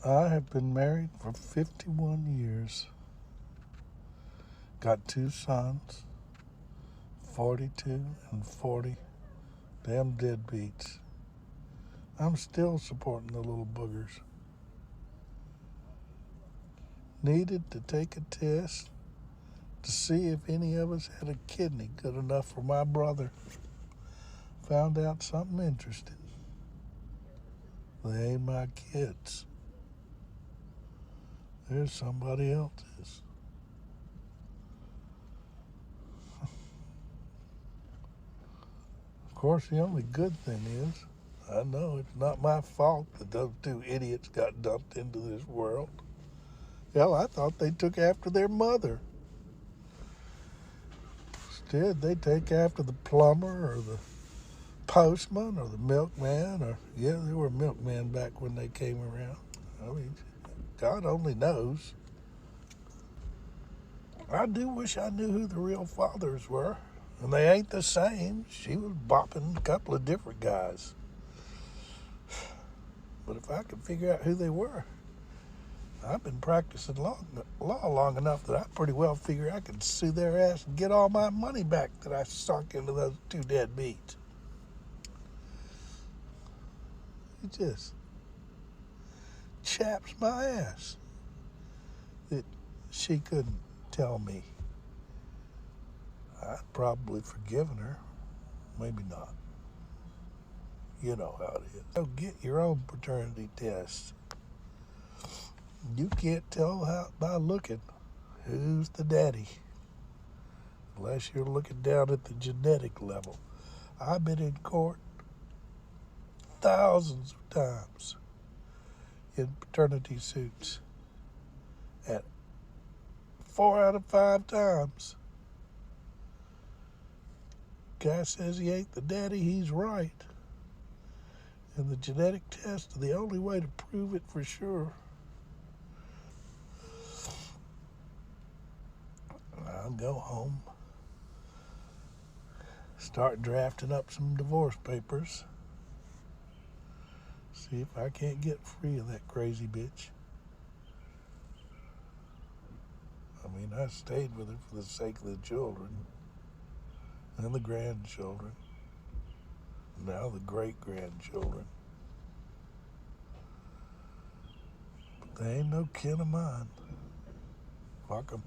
I have been married for 51 years. Got 2 sons, 42 and 40. Damn deadbeats. I'm still supporting the little boogers. Needed to take a test to see if any of us had a kidney good enough for my brother. Found out something interesting. They ain't my kids. There's somebody else's. Of course, the only good thing is, I know it's not my fault that those 2 idiots got dumped into this world. Hell, I thought they took after their mother. Instead, they take after the plumber or the postman or the milkman, or, yeah, they were milkmen back when they came around. I mean, God only knows. I do wish I knew who the real fathers were. And they ain't the same. She was bopping a couple of different guys. But if I could figure out who they were, I've been practicing law long enough that I pretty well figure I could sue their ass and get all my money back that I sunk into those 2 deadbeats. It just chaps my ass that she couldn't tell me. I'd probably forgiven her. Maybe not. You know how it is. So get your own paternity test. You can't tell by looking who's the daddy unless you're looking down at the genetic level. I've been in court thousands of times in paternity suits, and 4 out of 5 times, guy says he ain't the daddy, he's right. And the genetic test is the only way to prove it for sure. I'll go home, start drafting up some divorce papers, see if I can't get free of that crazy bitch. I mean, I stayed with her for the sake of the children and the grandchildren, now the great-grandchildren. But they ain't no kin of mine. Fuck 'em.